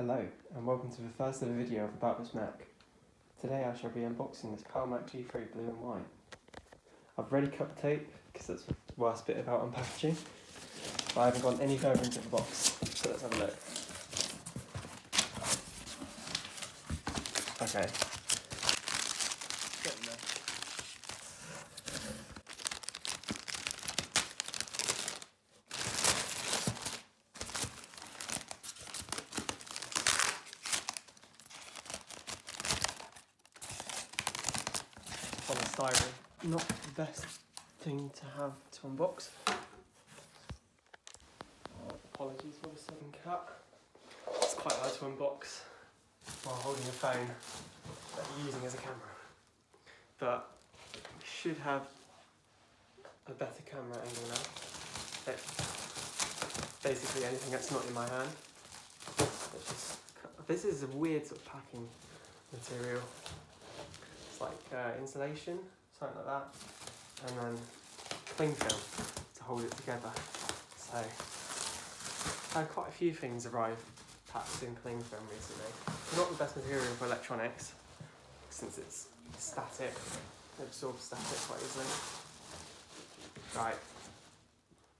Hello and welcome to the first ever video about this Mac. Today I shall be unboxing this PowerMac G3 blue and white. I've already cut the tape because that's the worst bit about unpackaging, but I haven't gone any further into the box, so let's have a look. Okay. Getting there. Polystyrene, not the best thing to have to unbox. Apologies for the sudden cut. It's quite hard to unbox while holding a phone that you're using as a camera. But we should have a better camera angle now. Basically anything that's not in my hand. This is a weird sort of packing material. It's like insulation, something like that, and then cling film to hold it together. So I had quite a few things arrive packed in cling film recently. Not the best material for electronics, since it's static, it absorbs static quite easily. Right,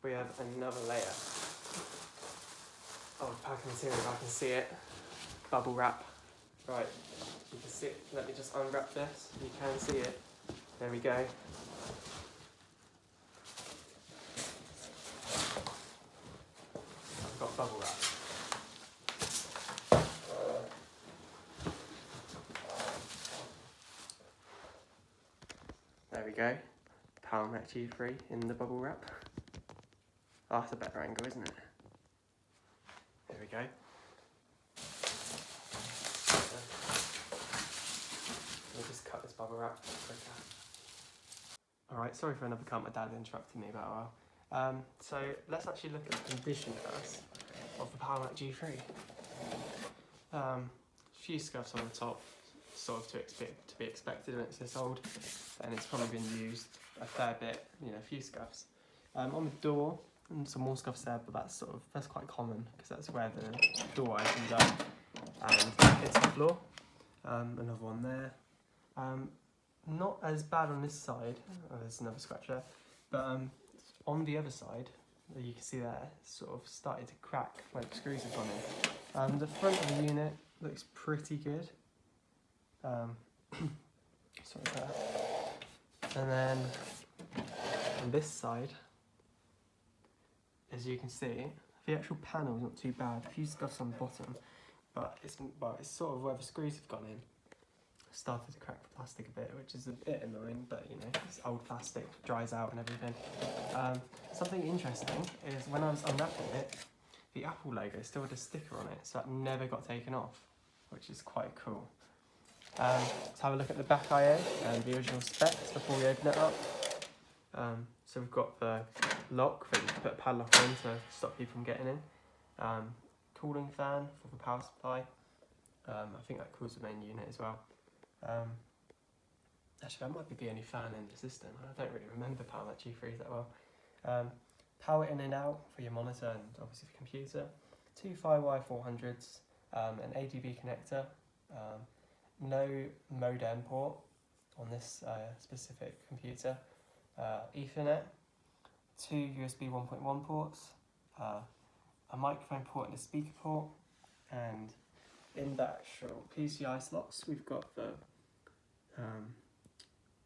we have another layer of packing material, if I can see it. Bubble wrap. Right, you can see it. Let me just unwrap this. You can see it. There we go. I've got bubble wrap. There we go. PowerMac G3 in the bubble wrap. Oh, that's a better angle, isn't it? There we go. Let me just cut this bubble wrap quicker. Alright, sorry for another cut, my dad interrupted me about a while. So let's actually look at the condition first of the PowerMac G3. A few scuffs on the top, sort of to be expected when it's this old, and it's probably been used a fair bit, you know, a few scuffs. On the door, and some more scuffs there, but that's quite common because that's where the door opens up and hits the floor. Another one there. Not as bad on this side. Oh, there's another scratch there, but on the other side, you can see there, sort of started to crack where the screws have gone in. The front of the unit looks pretty good. Sorry for that. And then on this side, as you can see, the actual panel is not too bad. A few scuffs on the bottom, but it's sort of where the screws have gone in. Started to crack the plastic a bit, which is a bit annoying, but you know, it's old plastic, dries out and everything. Something interesting is when I was unwrapping it, the Apple logo still had a sticker on it, so that never got taken off, which is quite cool. Let's have a look at the back IA and the original specs before we open it up. So we've got the lock that you can put a padlock on to stop people from getting in. Cooling fan for the power supply. I think that cools the main unit as well. Actually, that might be the only fan in the system. I don't really remember PowerMac G3s that well. Power in and out for your monitor and obviously the computer. 2 FireWire 400s, an ADB connector, no modem port on this specific computer, Ethernet, 2 USB 1.1 ports, a microphone port and a speaker port, and in the actual PCI slots we've got the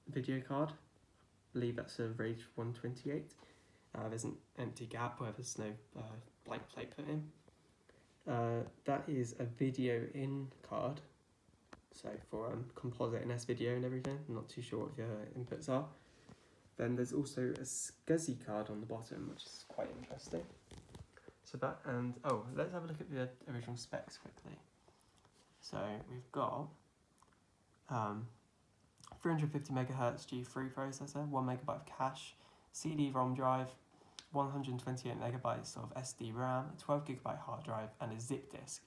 video card. I believe that's a RAID 128. There's an empty gap where there's no blank plate put in. That is a video in card, so for composite and S-video and everything. I'm not too sure what the inputs are. Then there's also a SCSI card on the bottom, which is quite interesting. So that, and oh, let's have a look at the original specs quickly. So we've got 350 MHz G3 processor, 1 MB of cache, CD-ROM drive, 128 MB of SD RAM, 12 GB hard drive, and a zip disk.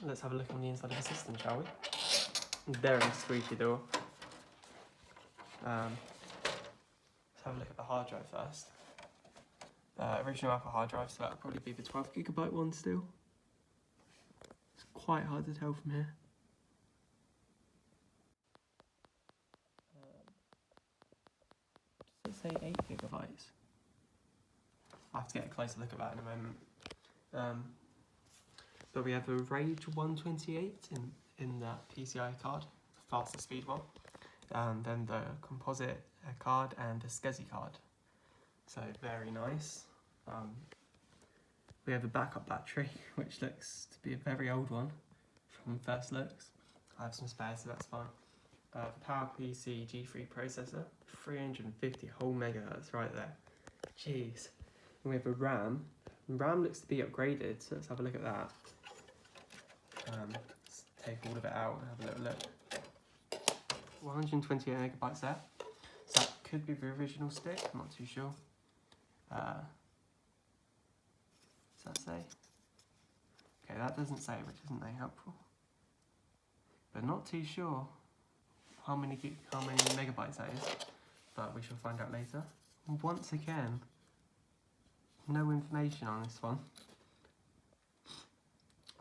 Let's have a look on the inside of the system, shall we? There in the squeaky door. Let's have a look at the hard drive first. Original Apple hard drive, so that would probably be the 12 GB one still. It's quite hard to tell from here. Does it say 8 gigabytes? I have to get a closer look at that in a moment. But we have a RAID 128 in that PCI card, faster speed one. Then the composite card and a SCSI card. So very nice. We have a backup battery, which looks to be a very old one from first looks. I have some spares, so that's fine. The PowerMac G3 processor, 350 whole megahertz right there. Jeez. And we have a RAM. RAM looks to be upgraded, so let's have a look at that. Let's take all of it out and have a little look. 128 megabytes there. So that could be the original stick, I'm not too sure. Does that say? Okay, that doesn't say, which isn't very helpful. But not too sure how many megabytes that is, but we shall find out later. Once again, no information on this one,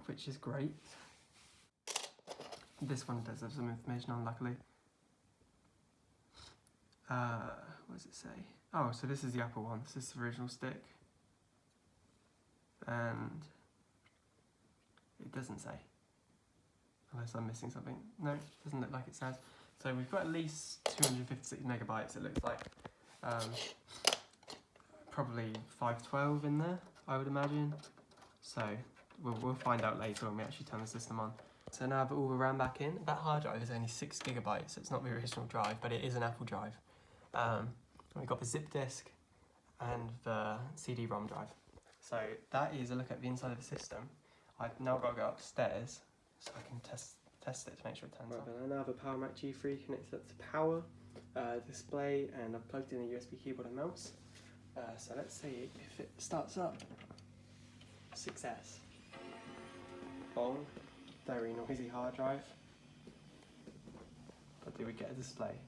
which is great. This one does have some information on, luckily. What does it say? Oh, so this is the Apple one. This is the original stick. And it doesn't say. Unless I'm missing something. No, it doesn't look like it says. So we've got at least 256 megabytes, it looks like. Probably 512 in there, I would imagine. So we'll find out later when we actually turn the system on. So now I've all the RAM back in. That hard drive is only 6 gigabytes, so it's not the original drive, but it is an Apple drive. We've got the zip disk and the CD-ROM drive. So that is a look at the inside of the system. I've now got to go upstairs so I can test it to make sure it turns on. I now have a PowerMac G3 connected up to power, display, and I've plugged in a USB keyboard and mouse. So let's see if it starts up. Success. Bong. Very noisy hard drive. But do we get a display?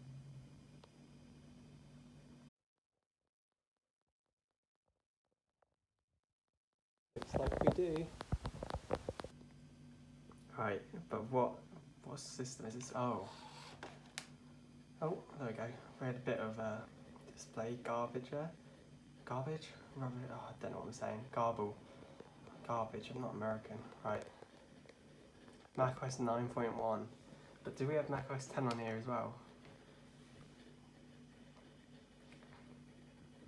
Looks like we do. Right, but what system is this? Oh, there we go. We had a bit of display garbage there. Garbage? Rubbish? Oh, I don't know what I'm saying. Garble. Garbage. I'm not American. Right. macOS 9.1. But do we have macOS 10 on here as well?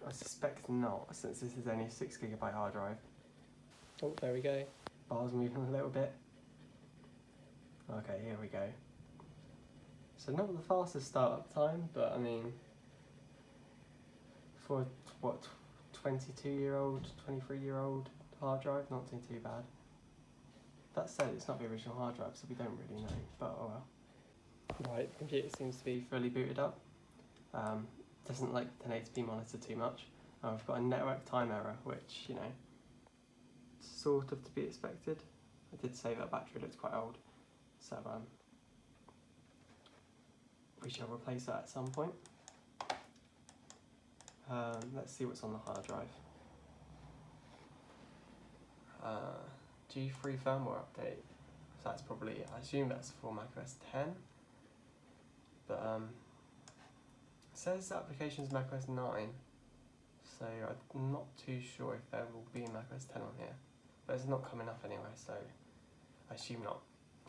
I suspect not, since this is only a 6 gigabyte hard drive. Oh, there we go. Bar's moving a little bit. Okay, here we go. So not the fastest startup time, but I mean, for what, 22-year-old, 23-year-old hard drive, not too bad. That said, it's not the original hard drive, so we don't really know, but oh well. Right, the computer seems to be fully booted up. Doesn't like the 1080p monitor too much. I've got a network time error, which, you know, sort of to be expected. I did say that battery looks quite old, so we shall replace that at some point. Let's see what's on the hard drive. G3 firmware update. So that's probably, I assume that's for macOS 10. But it says applications macOS 9. So I'm not too sure if there will be macOS 10 on here. But it's not coming up anyway, so I assume not.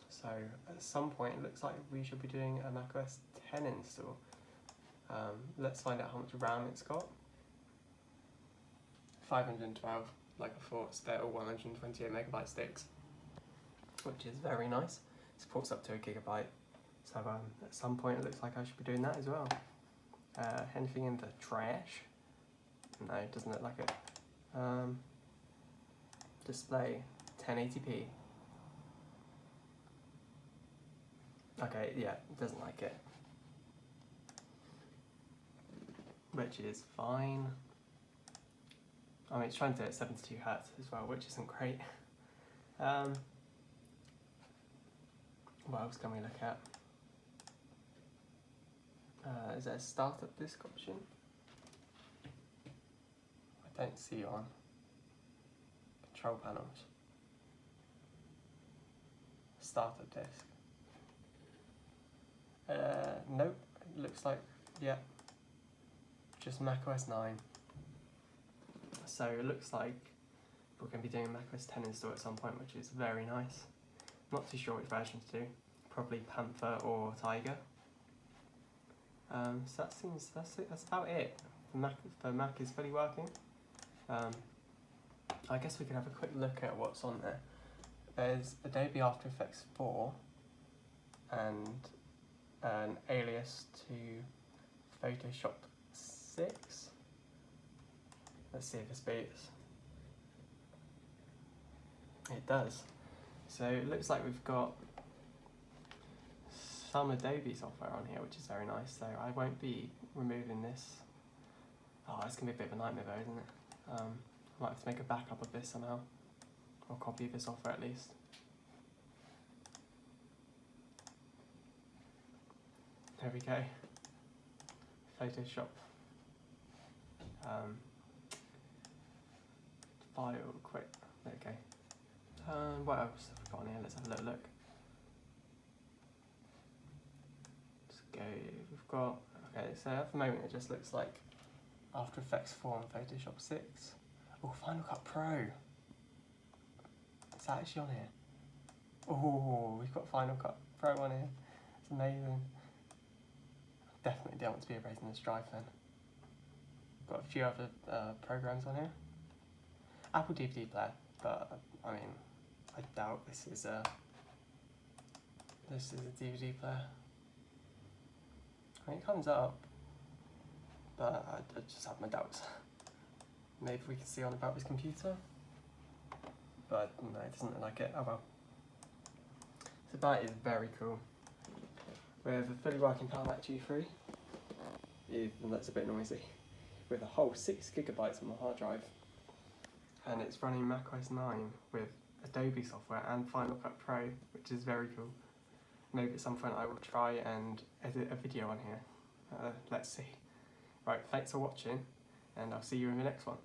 So at some point it looks like we should be doing a macOS 10 install. Let's find out how much RAM it's got. 512, like before, they're all 128 megabyte sticks, which is very nice. It supports up to 1 gigabyte. So at some point it looks like I should be doing that as well. Anything in the trash? No, it doesn't look like it. Display 1080p. Okay, yeah, it doesn't like it. Which is fine. I mean, it's trying to do it at 72 Hz as well, which isn't great. What else can we look at? Is there a startup disk option? I don't see one. Control panels. starter disk. Nope, it looks like, yeah, just macOS 9. So it looks like we're going to be doing a macOS 10 install at some point, which is very nice. Not too sure which version to do, probably Panther or Tiger. So that's about it. The Mac is fully working. I guess we can have a quick look at what's on there. There's Adobe After Effects 4 and an alias to Photoshop 6. Let's see if this beats. It does. So it looks like we've got some Adobe software on here, which is very nice. So I won't be removing this. Oh, it's going to be a bit of a nightmare though, isn't it? I might have to make a backup of this somehow, or copy of the software at least. There we go. Photoshop. File, quick. There we go. What else have we got on here? Let's have a little look. Let's go. We've got. Okay, so at the moment it just looks like After Effects 4 and Photoshop 6. Oh, Final Cut Pro. Is that actually on here? Oh, we've got Final Cut Pro on here. It's amazing. Definitely don't want to be erasing this drive then. Got a few other programs on here. Apple DVD player, but I mean, I doubt this is a DVD player. I mean, it comes up, but I just have my doubts. Maybe we can see on about this computer, but no, it doesn't look like it. Oh well. So that is very cool. We have a fully working PowerMac G3, even that's a bit noisy, with a whole 6 gigabytes on the hard drive, and it's running macOS 9 with Adobe software and Final Cut Pro, which is very cool. Maybe at some point I will try and edit a video on here. Let's see. Right, thanks for watching, and I'll see you in the next one.